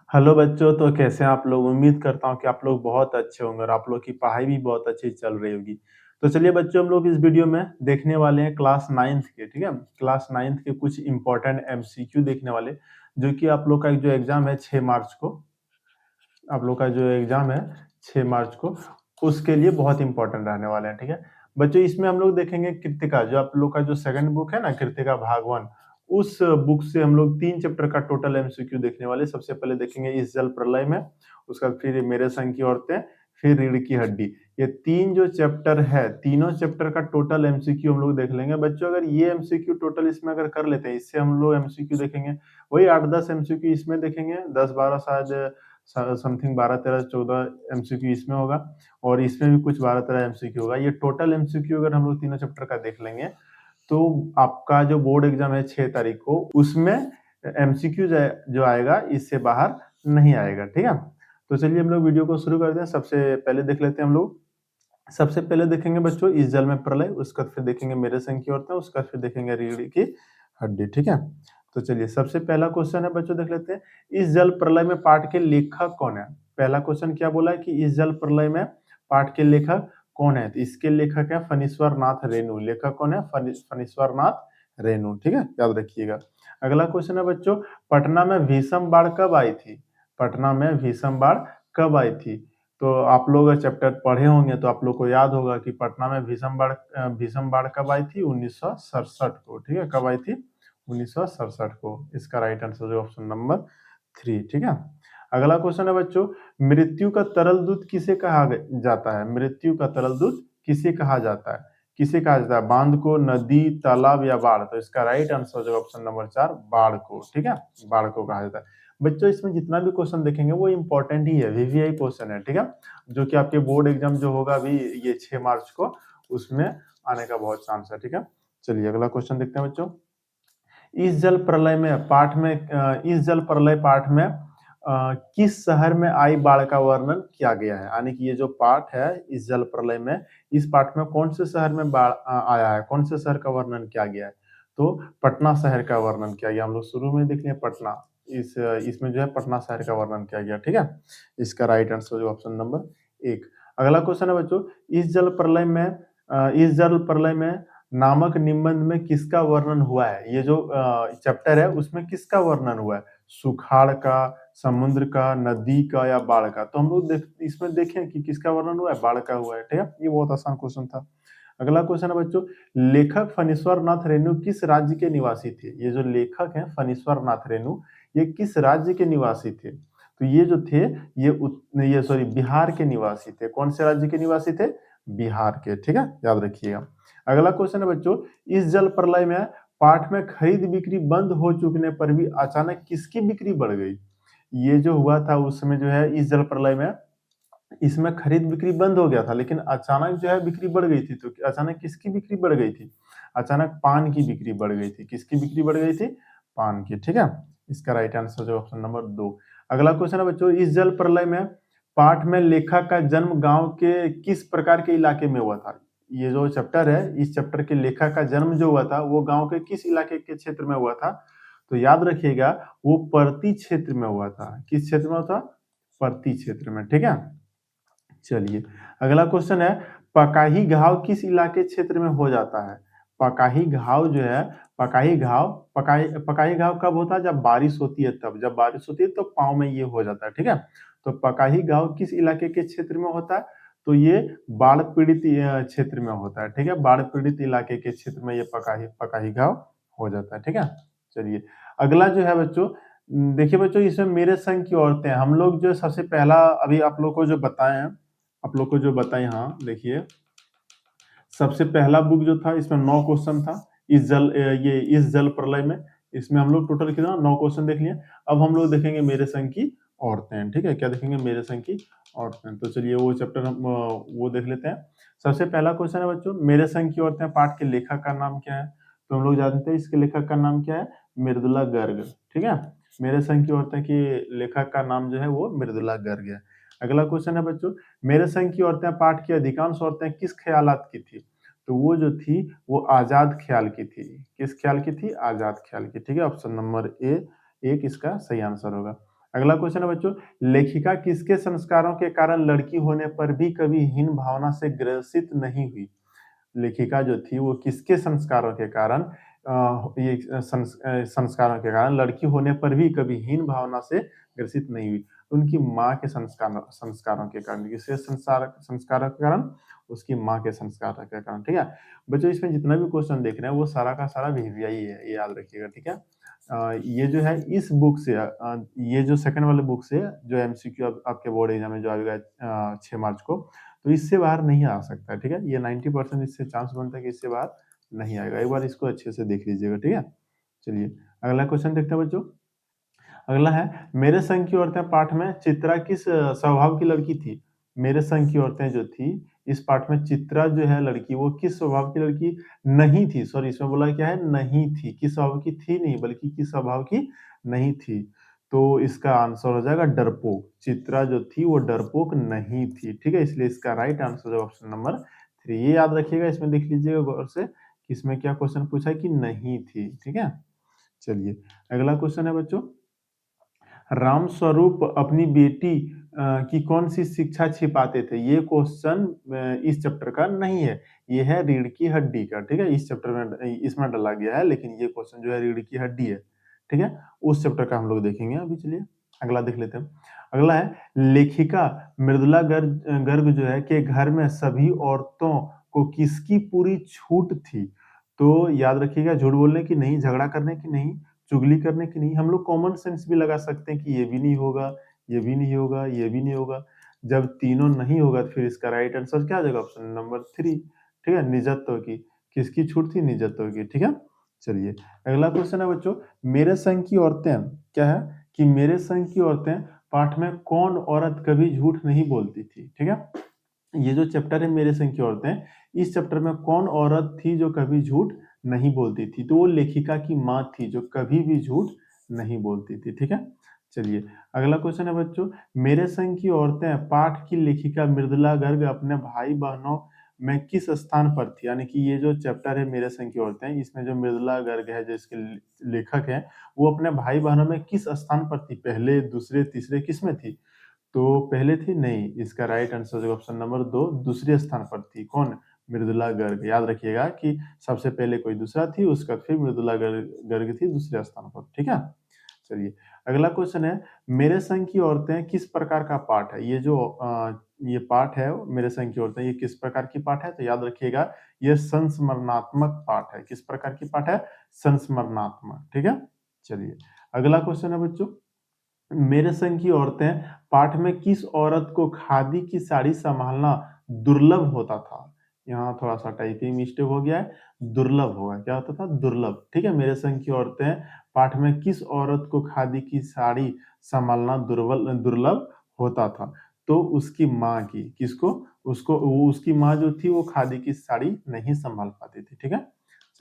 Hello बच्चों, तो कैसे हैं आप लोग? उम्मीद करता हूँ कि आप लोग बहुत अच्छे होंगे और आप लोग की पढ़ाई भी बहुत अच्छी चल रही होगी। तो चलिए बच्चों, हम लोग इस वीडियो में देखने वाले हैं क्लास 9th के, ठीक है? क्लास 9th के कुछ इंपॉर्टेंट एमसीक्यू देखने वाले, जो कि आप लोग का जो एग्जाम है 6 मार्च को, आप लोग का जो एग्जाम है 6 मार्च को, उसके लिए बहुत इंपॉर्टेंट रहने वाले हैं, ठीक है? बच्चों, इसमें हम लोग देखेंगे कृत्तिका, जो आप लोग का जो सेकंड बुक है ना, कृत्तिका भाग 1, उस बुक से हम लोग 3 चैप्टर का टोटल एमसीक्यू देखने वाले। सबसे पहले देखेंगे इस जल प्रलय में, उसका फिर मेरे संग की औरतें, फिर रीढ़ की हड्डी। ये 3 जो चैप्टर है, तीनों चैप्टर का टोटल एमसीक्यू हम लोग देख लेंगे। बच्चों, अगर ये एमसीक्यू टोटल इसमें अगर कर लेते हैं, इससे हम लोग एमसीक्यू देखेंगे, वही 8-10 एमसीक्यू इसमें देखेंगे, 10-12 शायद समथिंग 12-13-14 एमसीक्यू इसमें होगा, और इसमें भी कुछ 12-13 एमसीक्यू होगा। ये टोटल एमसीक्यू अगर हम लोग तीनों चैप्टर का देख लेंगे, तो आपका जो बोर्ड एग्जाम है 6 तारीख को, उसमें एमसीक्यू जो आएगा इससे बाहर नहीं आएगा, ठीक है? तो चलिए हम लोग वीडियो को शुरू करते हैं। सबसे पहले देख लेते हैं हम लोग। सबसे पहले देखेंगे बच्चों इस जल में प्रलय, उसका फिर देखेंगे मेरे संग की औरतें, उसका फिर देखेंगे रीढ़ की हड्डी, ठीक है? तो चलिए सबसे पहला क्वेश्चन है बच्चों, देख लेते हैं। इस जल प्रलय में पाठ के लेखक कौन है? पहला क्वेश्चन क्या बोला है कि इस जल प्रलय में पाठ के लेखक कौन है? तो इसके लेखक है फणीश्वर नाथ रेणु। लेखक कौन है? फणीश्वर नाथ रेणु, ठीक है? याद रखिएगा। अगला क्वेश्चन है बच्चों, पटना में भीषम बाढ़ कब आई थी? पटना में भीषम बाढ़ कब आई थी? तो आप लोग चैप्टर पढ़े होंगे तो आप लोग को याद होगा कि पटना में भीषम बाढ़ कब आई थी? 1967 को, ठीक है? कब आई थी? 1967 को। इसका राइट आंसर जो ऑप्शन नंबर 3, ठीक है? अगला क्वेश्चन है बच्चों, मृत्यु का तरल दूत किसे कहा जाता है? मृत्यु का तरल दूत किसे कहा जाता है? किसे कहा जाता है? बांध को, नदी, तालाब या बाढ़? तो इसका राइट आंसर जो ऑप्शन नंबर 4, बाढ़ को, ठीक है? बाढ़ को कहा जाता है। बच्चों, इसमें जितना भी क्वेश्चन देखेंगे वो इंपॉर्टेंट ही है, वीवीआई क्वेश्चन है, ठीक है? जो कि आपके बोर्ड एग्जाम जो होगा अभी ये 6 मार्च को, उसमें आने का बहुत चांस है, ठीक है? चलिए अगला क्वेश्चन देखते हैं बच्चों। इस जल प्रलय पाठ में किस शहर में आई बाढ़ का वर्णन किया गया है? यानी कि ये जो पाठ है इस जल प्रलय में, इस पाठ में कौन से शहर में बाढ़ आया है? कौन से शहर का वर्णन किया गया है? तो पटना शहर का वर्णन किया गया। हम लोग शुरू में देख लें पटना, इसमें जो है पटना शहर का वर्णन किया गया, ठीक है? इसका राइट आंसर जो ऑप्शन नंबर 1। अगला क्वेश्चन है बच्चों, इस जल प्रलय में नामक निबंध में किसका वर्णन हुआ है? ये जो चैप्टर है उसमें किसका वर्णन हुआ है? सुखाड़ का, समुद्र का, नदी का या बाढ़ का? तो हम लोग इसमें देखें कि किसका वर्णन हुआ है? बाढ़ का हुआ है, ठीक है? ये बहुत आसान क्वेश्चन था। अगला क्वेश्चन है बच्चों, लेखक फणीश्वर नाथ रेणु किस राज्य के निवासी थे? ये जो लेखक हैं फणीश्वर नाथ रेणु, ये किस राज्य के निवासी थे? तो ये जो थे, ये सॉरी बिहार के निवासी थे। कौन से राज्य के निवासी थे? बिहार के, ठीक है? याद रखिएगा। अगला क्वेश्चन है बच्चों, इस जल प्रलय में पाठ में खरीद बिक्री बंद हो चुकने पर भी अचानक किसकी बिक्री बढ़ गई? ये जो हुआ था उस समय जो है इस जल प्रलय में, इसमें खरीद बिक्री बंद हो गया था, लेकिन अचानक जो है बिक्री बढ़ गई थी। तो अचानक किसकी बिक्री बढ़ गई थी? अचानक पान की बिक्री बढ़ गई थी। किसकी बिक्री बढ़ गई थी? पान की, ठीक है? इसका राइट आंसर जो ऑप्शन नंबर 2। अगला क्वेश्चन है बच्चों, इस जल प्रलय में पाठ में लेखक का जन्म गांव के किस प्रकार के इलाके में हुआ था? ये जो चैप्टर है, इस चैप्टर के लेखक का जन्म जो हुआ था वो गांव के किस इलाके के क्षेत्र में हुआ था? तो याद रखिएगा, वो परती क्षेत्र में हुआ था। किस क्षेत्र में हुआ था? परती क्षेत्र में, ठीक है? चलिए अगला क्वेश्चन है, पकाही घाव किस इलाके क्षेत्र में हो जाता है? पकाही घाव जो है, पकाही घाव कब होता है? जब बारिश होती है तब। जब बारिश होती है तो पाँव में ये हो जाता है, ठीक है? तो पकाही घाव किस इलाके के क्षेत्र में होता है? तो ये बाढ़ पीड़ित क्षेत्र में होता है, ठीक है? बाढ़ पीड़ित इलाके के क्षेत्र में ये पकाही घाव हो जाता है, ठीक है? चलिए अगला जो है बच्चों, देखिए बच्चों, इसमें मेरे संग की औरतें, हम लोग जो सबसे पहला अभी आप लोग को जो बताए हैं, आप लोग को जो बताए, हाँ देखिए, सबसे पहला बुक जो था इसमें 9 क्वेश्चन था। इस जल प्रलय में, इसमें हम लोग टोटल कितना 9 क्वेश्चन देख लिए। अब हम लोग देखेंगे मेरे संग की औरतें, ठीक है? क्या देखेंगे? मेरे संग की औरतें। तो चलिए वो चैप्टर हम वो देख लेते हैं। सबसे पहला क्वेश्चन है बच्चों, मेरे संग की औरतें पाठ के लेखक का नाम क्या है? तो हम लोग जानते हैं इसके लेखक का नाम क्या है? मृदुला गर्ग, ठीक है? मेरे संग की औरतें की लेखक का नाम जो है वो मृदुला गर्ग है। अगला क्वेश्चन है बच्चों, मेरे संग की औरतें पाठ की अधिकांश औरतें किस ख्यालात की थी? तो वो जो थी वो आजाद ख्याल की थी। किस ख्याल की थी? आजाद ख्याल की, ठीक है? ऑप्शन नंबर ए 1 इसका सही आंसर होगा। अगला क्वेश्चन है बच्चों, लेखिका किसके संस्कारों के कारण लड़की होने पर भी कभी हीन भावना से ग्रसित नहीं हुई? लेखिका जो थी वो किसके संस्कारों के कारण संस्कारों के कारण लड़की होने पर भी कभी हीन भावना से ग्रसित नहीं हुई? उनकी माँ के संस्कारों के कारण। किसके संस्कारों के कारण? उसकी माँ के संस्कारों के कारण। ठीक है बच्चों, इसमें जितना भी क्वेश्चन देख रहे हैं वो सारा का सारा वीवीआई है, ये याद रखिएगा। ठीक है, ये जो है इस बुक से ये जो सेकंड वाले बुक से जो एमसीक्यू आपके बोर्ड एग्जाम में जो आएगा 6 मार्च को, तो इससे बाहर नहीं आ सकता है। ठीक है, ये 90% इससे चांस बनता है कि इससे बाहर नहीं आएगा। एक बार इसको अच्छे से देख लीजिएगा। ठीक है, चलिए अगला क्वेश्चन देखते हैं बच्चों। अगला है, मेरे संग की औरतें पाठ में चित्रा किस स्वभाव की लड़की थी? मेरे संग की औरतें जो थी इस पाठ में चित्रा जो है लड़की, वो किस स्वभाव की लड़की नहीं थी? सॉरी, इसमें बोला क्या है? नहीं थी। किस स्वभाव की थी नहीं, बल्कि किस स्वभाव की नहीं थी। तो इसका आंसर हो जाएगा डरपोक। चित्रा जो थी वो डरपोक नहीं थी। ठीक है, इसलिए इसका राइट आंसर है ऑप्शन नंबर 3। ये याद रखिएगा, इसमें देख लीजिएगा गौर से कि इसमें क्या क्वेश्चन पूछा है कि नहीं थी। ठीक है, चलिए अगला क्वेश्चन है बच्चों, राम स्वरूप अपनी बेटी की कौन सी शिक्षा छिपाते थे? ये क्वेश्चन इस चैप्टर का नहीं है, ये है रीढ़ की हड्डी का। ठीक है, इस चैप्टर में इसमें डाला गया है, लेकिन ये क्वेश्चन जो है रीढ़ की हड्डी है। ठीक है, उस चैप्टर का हम लोग देखेंगे अभी। चलिए अगला देख लेते हैं। अगला है, लेखिका मृदुला गर्ग जो है के घर में सभी औरतों को किसकी पूरी छूट थी? तो याद रखिएगा, झूठ बोलने की नहीं, झगड़ा करने की नहीं, चुगली करने की नहीं। हम लोग कॉमन सेंस भी लगा सकते हैं कि ये भी नहीं होगा, ये भी नहीं होगा, ये भी नहीं होगा। जब तीनों नहीं होगा तो फिर इसका राइट आंसर क्या आ जाएगा? Option number 3। ठीक है, निजत्व की। किसकी छूट थी? निजत्व की। ठीक है, चलिए अगला क्वेश्चन है बच्चों, मेरे संग की औरतें क्या है कि मेरे संग की औरतें पाठ में कौन औरत कभी झूठ नहीं बोलती थी? ठीक है, ये जो चैप्टर है मेरे संग की औरतें, इस चैप्टर में कौन औरत थी जो कभी झूठ नहीं बोलती थी? तो वो लेखिका की माँ थी जो कभी भी झूठ नहीं बोलती थी। ठीक है, चलिए अगला क्वेश्चन है बच्चों, मेरे संग की औरतें पाठ की लेखिका मृदुला गर्ग अपने भाई बहनों में किस स्थान पर थी? यानी कि ये जो चैप्टर है मेरे संग की औरतें, इसमें जो मृदुला गर्ग है जो इसके लेखक है, वो अपने भाई बहनों में किस स्थान पर थी? पहले, दूसरे, तीसरे, किस में थी? तो पहले थी नहीं, इसका राइट आंसर जो ऑप्शन नंबर 2 दूसरे स्थान पर थी। कौन? मृदुला गर्ग। याद रखिएगा कि सबसे पहले कोई दूसरा थी, उसका फिर मृदुला गर्ग थी दूसरे स्थान पर। ठीक है, चलिए अगला क्वेश्चन है, मेरे संग की औरतें किस प्रकार का पाठ है? ये जो ये पाठ है मेरे संग की औरतें, ये किस प्रकार की पाठ है? तो याद रखिएगा, ये संस्मरणात्मक पाठ है। किस प्रकार की पाठ है? संस्मरणात्मक। ठीक है, चलिए अगला क्वेश्चन है बच्चों, मेरे संग की औरतें पाठ में किस औरत को खादी की साड़ी संभालना दुर्लभ होता था? यहाँ थोड़ा सा टाइपिंग मिस्टेक हो गया है, दुर्लभ होगा। क्या होता था? दुर्लभ। ठीक है, मेरे संग की औरतें पाठ में किस औरत को खादी की साड़ी संभालना दुर्लभ होता था? तो उसकी माँ की। किसको? उसको। उसकी माँ जो थी वो खादी की साड़ी नहीं संभाल पाती थी। ठीक है,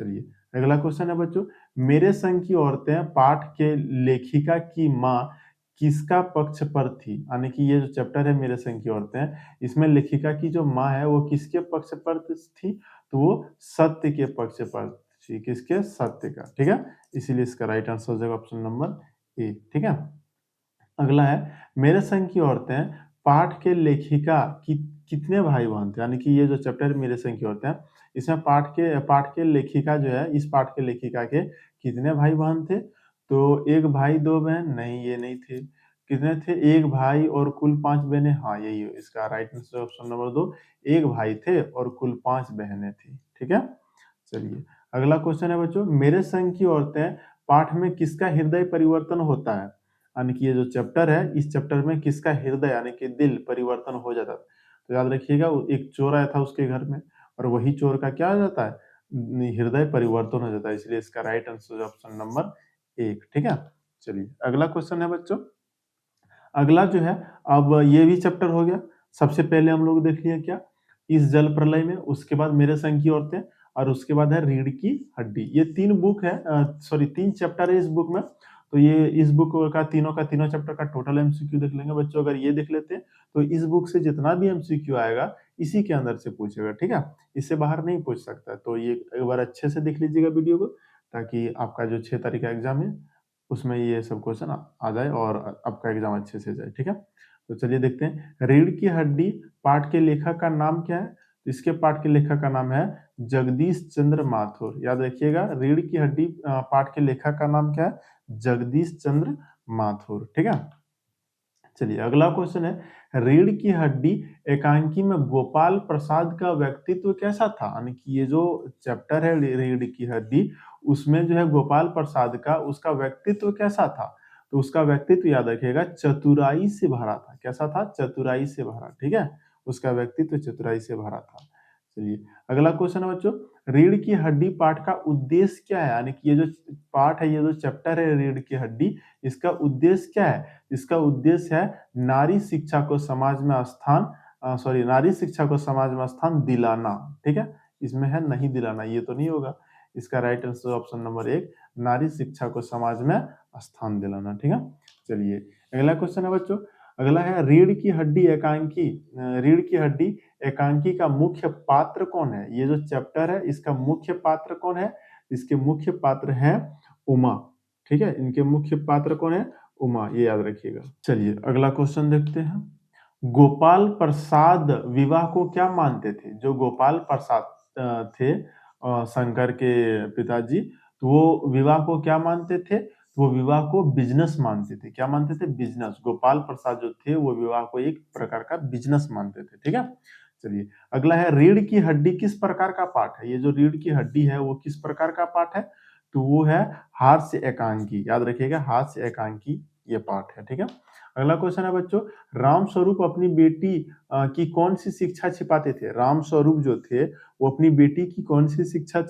चलिए अगला क्वेश्चन है बच्चों, मेरे संग की औरतें पाठ के लेखिका की माँ किसका पक्ष पर थी? यानी कि ये जो चैप्टर है मेरे संग की औरतें, इसमें लेखिका की जो माँ है वो किसके पक्ष पर थी? तो वो सत्य के पक्ष पर थी। किसके? सत्य का। ठीक है, इसीलिए इसका राइट आंसर हो जाएगा ऑप्शन नंबर ए। ठीक है, अगला है, मेरे संग की औरतें पाठ के लेखिका की कितने भाई बहन थे? यानी कि ये जो चैप्टर है मेरे संग की औरतें, इसमें पाठ के लेखिका जो है, इस पाठ के लेखिका के कितने भाई बहन थे? तो एक भाई दो बहन नहीं, ये नहीं थे। कितने थे? एक भाई और कुल 5 बहनें। हाँ, यही है इसका राइट आंसर ऑप्शन नंबर 2। एक भाई थे और कुल 5 बहनें थी। ठीक है, चलिए अगला क्वेश्चन है बच्चों, मेरे संग की औरतें पाठ में किसका हृदय परिवर्तन होता है? यानी कि ये जो चैप्टर है, इस चैप्टर में किसका हृदय यानी कि दिल परिवर्तन हो जाता है? तो याद रखिएगा, एक चोर आया था उसके घर में और वही चोर का क्या हो जाता है? हृदय परिवर्तन हो जाता है। इसलिए इसका राइट आंसर ऑप्शन नंबर 1। ठीक है, चलिए अगला क्वेश्चन है बच्चों, अगला जो है, अब ये भी चैप्टर हो गया। सबसे पहले हम लोग देख लिए क्या? इस जल प्रलय में, उसके बाद मेरे संग की औरतें, और उसके बाद है रीढ़ की हड्डी। ये 3 बुक है, सॉरी 3 चैप्टर है इस बुक में। तो ये इस बुक का तीनों चैप्टर का टोटल एमसीक्यू देख लेंगे बच्चों। अगर ये देख लेते हैं तो इस बुक से जितना भी एमसीक्यू आएगा इसी के अंदर से पूछेगा। ठीक है, इससे बाहर नहीं पूछ सकता। तो ये एक बार अच्छे से देख लीजिएगा वीडियो को, ताकि आपका जो 6 तारीख का एग्जाम है उसमें ये सब क्वेश्चन आ जाए और आपका एग्जाम अच्छे से जाए, ठीक है। तो चलिए देखते हैं, रीढ़ की हड्डी पाठ के लेखक का नाम क्या है? तो इसके पाठ के लेखक का नाम है जगदीश चंद्र माथुर। याद रखिएगा, रीढ़ की हड्डी पाठ के लेखक का नाम क्या है? जगदीश चंद्र माथुर, ठीक है। चलिए अगला क्वेश्चन है, रीढ़ की हड्डी एकांकी में गोपाल प्रसाद का व्यक्तित्व कैसा था? यानी कि ये जो चैप्टर है रीढ़ की हड्डी, उसमें जो है गोपाल प्रसाद का उसका व्यक्तित्व कैसा था? तो उसका व्यक्तित्व याद रखिएगा चतुराई से भरा था। कैसा था? चतुराई से भरा, ठीक है। उसका व्यक्तित्व चतुराई से भरा था। चलिए अगला क्वेश्चन है बच्चों, रीढ़ की हड्डी पाठ का उद्देश्य क्या है? यानी कि ये जो पाठ है, ये जो चैप्टर है रीढ़ की हड्डी, इसका उद्देश्य क्या है? इसका उद्देश्य है नारी शिक्षा को समाज में नारी शिक्षा को समाज में स्थान दिलाना, ठीक है। इसमें है नहीं दिलाना, ये तो नहीं होगा। इसका राइट आंसर ऑप्शन नंबर 1, नारी शिक्षा को समाज में स्थान दिलाना, ठीक है। चलिए अगला क्वेश्चन है बच्चों, अगला है रीढ़ की हड्डी एकांकी का मुख्य पात्र कौन है? ये जो चैप्टर है इसका मुख्य पात्र कौन है? इसके मुख्य पात्र हैं उमा, ठीक है। इनके मुख्य पात्र कौन है? उमा, ये याद रखिएगा। चलिए अगला क्वेश्चन देखते हैं, गोपाल प्रसाद विवाह को क्या मानते थे? जो गोपाल प्रसाद थे शंकर के पिताजी, तो वो विवाह को क्या मानते थे? वो विवाह को बिजनेस मानते थे। क्या मानते थे? बिजनेस। गोपाल प्रसाद जो थे वो विवाह को एक प्रकार का बिजनेस मानते थे, ठीक है। चलिए अगला है, रीढ़ की हड्डी किस प्रकार का पाठ है? ये जो रीढ़ की हड्डी है वो किस प्रकार का पाठ है? तो वो है हास्य एकांकी। याद रखिएगा, हास्य एकांकी ये पाठ है, ठीक है। अगला क्वेश्चन है बच्चों, राम स्वरूप अपनी बेटी की कौन सी शिक्षा छिपाते थे? राम स्वरूप जो थे वो अपनी बेटी की कौन सी शिक्षा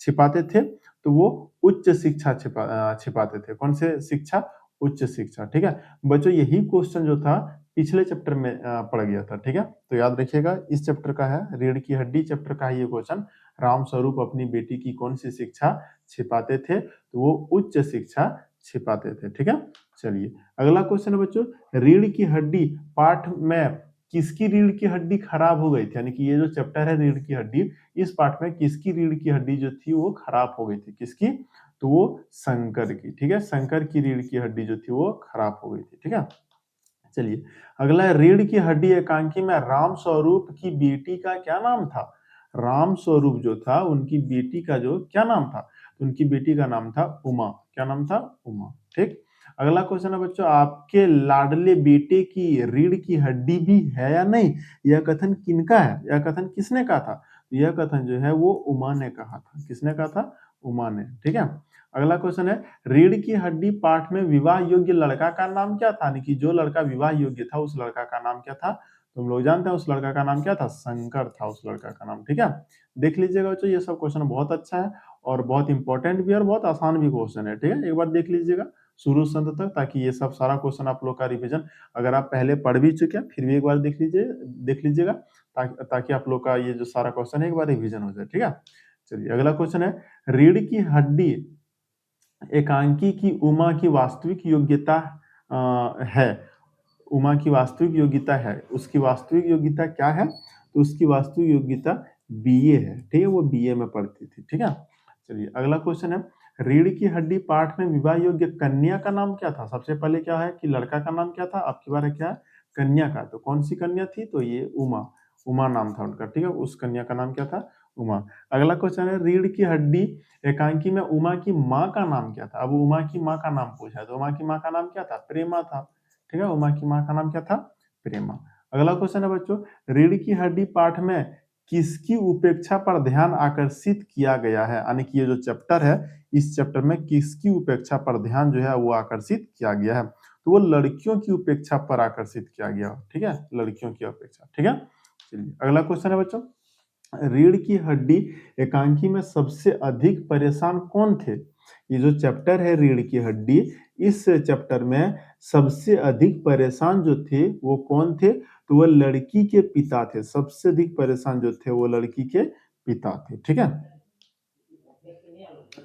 छिपाते थे? तो वो उच्च शिक्षा छिपाते थे। कौन से शिक्षा? उच्च शिक्षा, ठीक है। बच्चों यही क्वेश्चन जो था पिछले चैप्टर में पड़ गया था, ठीक है। तो याद रखिएगा, इस चैप्टर का है, रीढ़ की हड्डी चैप्टर का है ये क्वेश्चन। राम स्वरूप अपनी बेटी की कौन सी शिक्षा छिपाते थे? तो वो उच्च शिक्षा छिपाते थे, ठीक है। चलिए अगला क्वेश्चन है बच्चों, रीढ़ की हड्डी पाठ में किसकी रीढ़ की हड्डी खराब हो गई थी? यानी कि ये जो चैप्टर है रीढ़ की हड्डी, इस पाठ में किसकी रीढ़ की हड्डी जो थी वो खराब हो गई थी? किसकी? तो वो शंकर की, ठीक है। शंकर की रीढ़ की हड्डी जो थी वो खराब हो गई थी, ठीक है। चलिए अगला है, रीढ़ की हड्डी एकांकी में राम स्वरूप की बेटी का क्या नाम था? राम स्वरूप जो था उनकी बेटी का जो क्या नाम था? तो उनकी बेटी का नाम था उमा। क्या नाम था? उमा, ठीक। अगला क्वेश्चन है बच्चों, आपके लाडले बेटे की रीढ़ की हड्डी भी है या नहीं? यह कथन किनका है? यह कथन किसने कहा था? यह कथन जो है वो उमा ने कहा था। किसने कहा था? उमा ने, ठीक है। अगला क्वेश्चन है, रीढ़ की हड्डी पाठ में विवाह योग्य लड़का का नाम क्या था? यानी कि जो लड़का विवाह योग्य था उस लड़का का नाम क्या था? तुम लोग जानते हैं उस लड़का का नाम क्या था? शंकर था उस लड़का का नाम, ठीक है। देख लीजिएगा बच्चों, ये सब क्वेश्चन बहुत अच्छा है और बहुत इंपॉर्टेंट भी है और बहुत आसान भी क्वेश्चन है, ठीक है। एक बार देख लीजिएगा शुरू से अंत तक, ताकि ये सब सारा क्वेश्चन आप लोग का रिवीजन, अगर आप पहले पढ़ भी चुके हैं फिर भी एक बार देख लीजिएगा, ताकि आप लोग का ये जो सारा क्वेश्चन है एक बार रिवीजन हो जाए, ठीक है। चलिए अगला क्वेश्चन है, रीढ़ की हड्डी एकांकी की उमा की वास्तविक योग्यता है। उमा की वास्तविक योग्यता है, उसकी वास्तविक योग्यता क्या है? तो उसकी वास्तविक योग्यता बीए है, ठीक है। वो बीए में पढ़ती थी, ठीक है। चलिए अगला क्वेश्चन है, रीढ़ की हड्डी पाठ में विवाह योग्य कन्या का नाम क्या था? सबसे पहले क्या है कि लड़का का नाम क्या था, अब की बार है क्या है? कन्या का। तो कौन सी कन्या थी? तो ये उमा, उमा नाम था उनका, ठीक है। उस कन्या का नाम क्या था? उमा। अगला क्वेश्चन है, रीढ़ की हड्डी एकांकी में उमा की माँ का नाम क्या था? अब उमा की माँ का नाम पूछा है, तो उमा की माँ का नाम क्या था? प्रेमा था, ठीक है। उमा की माँ का नाम क्या था? प्रेमा। अगला क्वेश्चन है बच्चों, रीढ़ की हड्डी पाठ में किसकी उपेक्षा पर ध्यान आकर्षित किया गया है? यानी कि ये जो चैप्टर है, इस चैप्टर में किसकी उपेक्षा पर ध्यान जो है वो आकर्षित किया गया है? तो वो लड़कियों की उपेक्षा पर आकर्षित किया गया, ठीक है। लड़कियों की उपेक्षा, ठीक है। चलिए अगला क्वेश्चन है बच्चों, रीढ़ की हड्डी एकांकी में सबसे अधिक परेशान कौन थे? ये जो चैप्टर है रीढ़ की हड्डी, इस चैप्टर में सबसे अधिक परेशान जो थे वो कौन थे? तो वो लड़की के पिता थे। सबसे अधिक परेशान जो थे वो लड़की के पिता थे, ठीक है।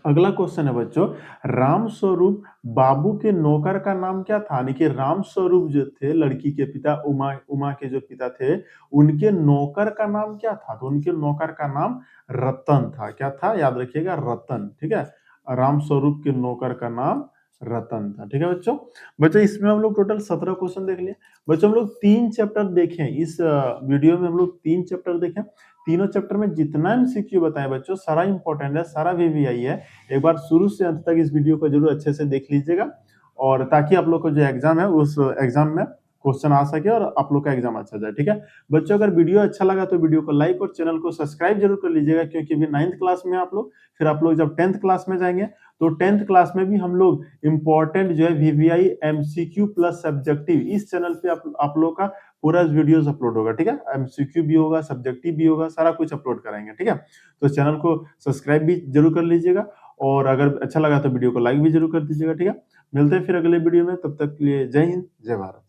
अगला क्वेश्चन है बच्चों, राम स्वरूप बाबू के नौकर का नाम क्या था? यानी कि राम स्वरूप जो थे लड़की के पिता, उमा उमा के जो पिता थे, उनके नौकर का नाम क्या था? तो उनके नौकर का नाम रतन था। क्या था? याद रखिएगा, रतन, ठीक है। राम स्वरूप के नौकर का नाम रतन था। ठीक है बच्चों। बच्चों इसमें हम लोग टोटल 17 क्वेश्चन देख लिए। बच्चों हम लोग 3 चैप्टर देखे, इस वीडियो में हम लोग 3 चैप्टर देखे। तीनों चैप्टर में जितना एमसीक्यू बताए बच्चों सारा इंपॉर्टेंट है, सारा वीवीआई है। एक बार शुरू से अंत तक इस वीडियो को जरूर अच्छे से देख लीजिएगा, और ताकि आप लोग को जो एग्जाम है उस एग्जाम में क्वेश्चन आ सके और आप लोग का एग्जाम अच्छा जाए। ठीक है बच्चों, अगर वीडियो अच्छा लगा तो वीडियो को लाइक और चैनल को सब्सक्राइब जरूर कर लीजिएगा, क्योंकि अभी 9th क्लास में आप लोग, फिर आप लोग जब 10th क्लास में जाएंगे तो 10th क्लास में भी हम लोग इंपॉर्टेंट जो है वीवीआई एमसीक्यू प्लस सब्जेक्टिव इस चैनल पे आप लोग का पूरा वीडियोस अपलोड होगा। ठीक है, एमसीक्यू भी होगा, सब्जेक्टिव भी होगा, सारा कुछ अपलोड कराएंगे। ठीक है, तो चैनल को सब्सक्राइब भी जरूर कर लीजिएगा, और अगर अच्छा लगा तो वीडियो को लाइक भी जरूर कर दीजिएगा। ठीक है, मिलते हैं फिर अगले वीडियो में, तब तक के लिए जय हिंद जय भारत।